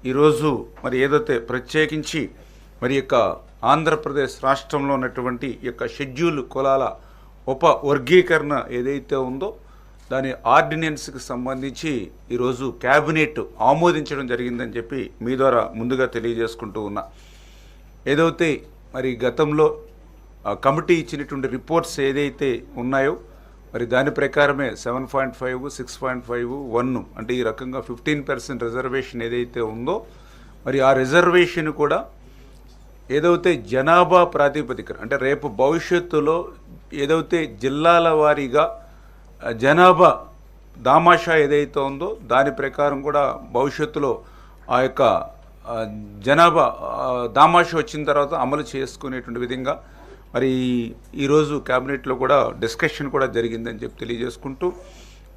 ఈరోజు మరి ఏదైతే ప్రత్యేకించి మరి యొక్క ఆంధ్రప్రదేశ్ రాష్ట్రంలో ఉన్నటువంటి యొక్క షెడ్యూల్ కులాల ఉప వర్గీకరణ ఏదైతే ఉందో దాని ఆర్డినెన్స్కి సంబంధించి ఈరోజు క్యాబినెట్ ఆమోదించడం జరిగిందని చెప్పి మీ ద్వారా ముందుగా తెలియజేసుకుంటూ ఉన్నా. ఏదైతే మరి గతంలో కమిటీ ఇచ్చినటువంటి రిపోర్ట్స్ ఏదైతే ఉన్నాయో మరి దాని ప్రకారమే 7.5, 6.5, 1 అంటే ఈ రకంగా 15% రిజర్వేషన్ ఏదైతే ఉందో మరి ఆ రిజర్వేషన్ కూడా ఏదైతే జనాభా ప్రాతిపదికన అంటే రేపు భవిష్యత్తులో ఏదైతే జిల్లాల వారీగా జనాభా దామాషా ఏదైతే ఉందో దాని ప్రకారం కూడా భవిష్యత్తులో ఆ యొక్క జనాభా దామాషా వచ్చిన తర్వాత అమలు చేసుకునేటువంటి విధంగా మరి ఈరోజు క్యాబినెట్లో కూడా డిస్కషన్ కూడా జరిగిందని చెప్పి తెలియజేసుకుంటూ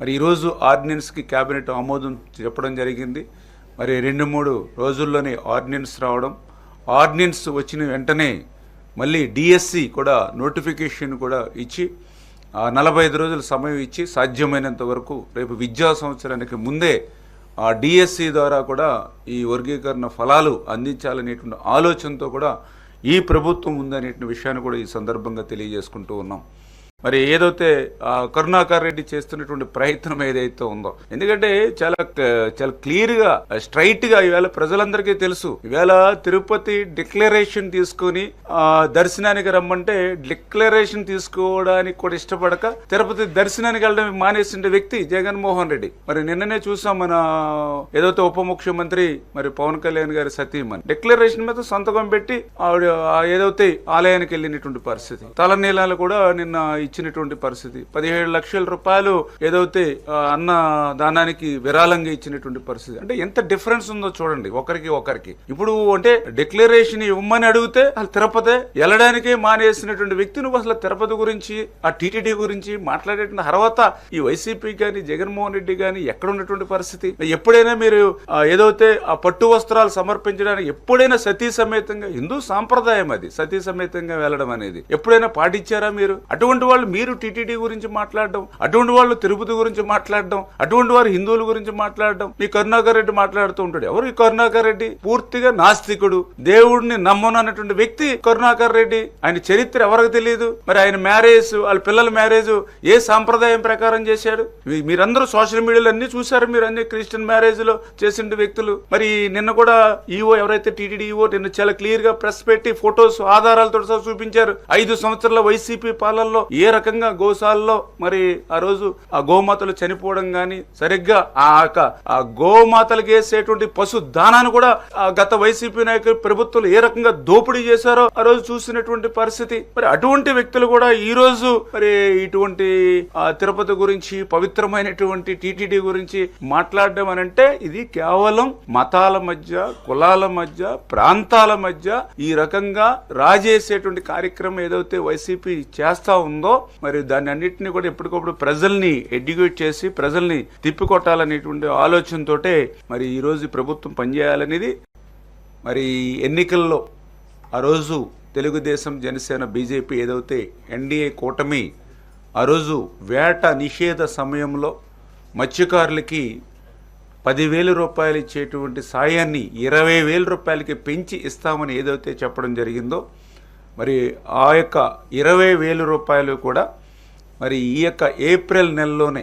మరి ఈరోజు ఆర్డినెన్స్కి క్యాబినెట్ ఆమోదం చెప్పడం జరిగింది. మరి 2-3 రోజుల్లోనే ఆర్డినెన్స్ రావడం, ఆర్డినెన్స్ వచ్చిన వెంటనే మళ్ళీ డిఎస్సి కూడా నోటిఫికేషన్ కూడా ఇచ్చి 45 రోజుల సమయం ఇచ్చి సాధ్యమైనంత వరకు రేపు విద్యా సంవత్సరానికి ముందే ఆ డిఎస్సి ద్వారా కూడా ఈ వర్గీకరణ ఫలాలు అందించాలనేటువంటి ఆలోచనతో కూడా ఈ ప్రభుత్వం ఉందనే విషయాన్ని కూడా ఈ సందర్భంగా తెలియజేసుకుంటూ ఉన్నాం. మరి ఏదైతే కరుణాకర్ రెడ్డి చేస్తున్నటువంటి ప్రయత్నం ఏదైతే ఉందో, ఎందుకంటే చాలా క్లియర్గా స్ట్రైట్గా ఈవేళ ప్రజలందరికీ తెలుసు. ఈవేళ తిరుపతి డిక్లరేషన్ తీసుకుని దర్శనానికి రమ్మంటే డిక్లరేషన్ తీసుకోవడానికి కూడా ఇష్టపడక తిరుపతి దర్శనానికి వెళ్ళడం మానేసిన వ్యక్తి జగన్మోహన్ రెడ్డి. మరి నిన్ననే చూసాం మన ఏదైతే ఉప ముఖ్యమంత్రి మరి పవన్ కళ్యాణ్ గారి సతీమణి డిక్లరేషన్ మీద సంతకం పెట్టి ఆవిడ ఏదైతే ఆలయానికి వెళ్ళినటువంటి పరిస్థితి, తలనీలాలు కూడా నిన్న ఇచ్చినటువంటి పరిస్థితి, 17 లక్షల రూపాయలు ఏదైతే అన్న దానానికి విరాళంగా ఇచ్చినటువంటి పరిస్థితి. అంటే ఎంత డిఫరెన్స్ ఉందో చూడండి ఒకరికి. ఇప్పుడు అంటే డిక్లరేషన్ ఇవ్వమని అడిగితే అసలు తిరుపతి వెళ్ళడానికే మానేసినటువంటి వ్యక్తి నువ్వు అసలు తిరుపతి గురించి ఆ టీటీడీ గురించి మాట్లాడేటువంటి అర్హత ఈ వైసీపీ కానీ జగన్మోహన్ రెడ్డి కానీ ఎక్కడ ఉన్నటువంటి పరిస్థితి? ఎప్పుడైనా మీరు ఏదైతే ఆ పట్టు వస్త్రాలు సమర్పించడానికి ఎప్పుడైనా సతీ సమేతంగా, హిందూ సాంప్రదాయం అది సతీ సమేతంగా వెళ్ళడం అనేది ఎప్పుడైనా పాటించారా మీరు? అటువంటి వాళ్ళు మీరు టీటీడీ గురించి మాట్లాడడం, అటువంటి వాళ్ళు తిరుపతి గురించి మాట్లాడడం, అటువంటి వారు హిందువుల గురించి మాట్లాడడం, మీ కరుణాకర్ రెడ్డి మాట్లాడుతూ ఉంటాడు. ఎవరు ఈ కరుణాకర్ రెడ్డి? పూర్తిగా నాస్తికుడు, దేవుడిని నమ్మనన్నటువంటి వ్యక్తి కరుణాకర్ రెడ్డి. ఆయన చరిత్ర ఎవరికి తెలియదు. మరి ఆయన మ్యారేజ్, వాళ్ళ పిల్లల మ్యారేజ్ ఏ సాంప్రదాయం ప్రకారం చేశాడు? మీరందరూ సోషల్ మీడియాలో అన్ని చూశారు. మీరు అన్ని క్రిస్టియన్ మ్యారేజ్ లో చేసిన వ్యక్తులు. మరి నిన్న కూడా ఈవో ఎవరైతే టీటీడీ ఈవో నిన్న చాలా క్లియర్ గా ప్రెస్ పెట్టి ఫొటోస్ ఆధారాలతో సహా చూపించారు. 5 సంవత్సరాల వైసీపీ పాలనలో ఏ రకంగా గోశాలలో మరి ఆ రోజు ఆ గోమాతలు చనిపోవడం గాని, సరిగ్గా ఆ గోమాతలకు వేసేటువంటి పశు దానాన్ని కూడా గత వైసీపీ నాయకులు ప్రభుత్వాలు ఏ రకంగా దోపిడీ చేశారో ఆ రోజు చూసినటువంటి పరిస్థితి. మరి అటువంటి వ్యక్తులు కూడా ఈ రోజు మరి ఇటువంటి తిరుపతి గురించి, పవిత్రమైనటువంటి టీటీడీ గురించి మాట్లాడడం అని అంటే ఇది కేవలం మతాల మధ్య, కులాల మధ్య, ప్రాంతాల మధ్య ఈ రకంగా రాజేసేటువంటి కార్యక్రమం ఏదైతే వైసీపీ చేస్తా ఉందో మరి దాన్ని అన్నింటినీ కూడా ఎప్పటికప్పుడు ప్రజల్ని ఎడ్యుకేట్ చేసి ప్రజల్ని తిప్పికొట్టాలనేటువంటి ఆలోచనతోటే మరి ఈరోజు ప్రభుత్వం పనిచేయాలనేది. మరి ఎన్నికల్లో ఆ రోజు తెలుగుదేశం, జనసేన, బీజేపీ ఏదైతే ఎన్డీఏ కూటమి ఆ రోజు వేట నిషేధ సమయంలో మత్స్యకారులకి 10,000 రూపాయలు ఇచ్చేటువంటి సాయాన్ని 20,000 రూపాయలకి పెంచి ఇస్తామని ఏదైతే చెప్పడం జరిగిందో మరి ఆ యొక్క 20,000 రూపాయలు కూడా మరి ఈ యొక్క ఏప్రిల్ నెలలోనే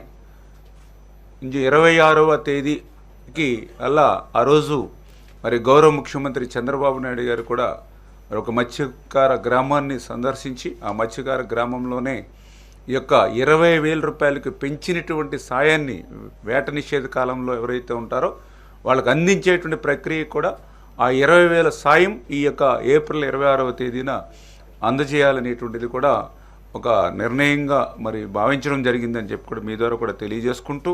26వ తేదీకి అలా ఆ రోజు మరి గౌరవ ముఖ్యమంత్రి చంద్రబాబు నాయుడు గారు కూడా మరి ఒక మత్స్యకార గ్రామాన్ని సందర్శించి ఆ మత్స్యకార గ్రామంలోనే ఈ యొక్క 20,000 రూపాయలకి పెంచినటువంటి సాయాన్ని వేట నిషేధ కాలంలో ఎవరైతే ఉంటారో వాళ్ళకి అందించేటువంటి ప్రక్రియ కూడా ఆ 20,000 సాయం ఈ యొక్క ఏప్రిల్ 26వ తేదీన అందజేయాలనేటువంటిది కూడా ఒక నిర్ణయంగా మరి భావించడం జరిగిందని చెప్పి కూడా మీ ద్వారా కూడా తెలియజేసుకుంటూ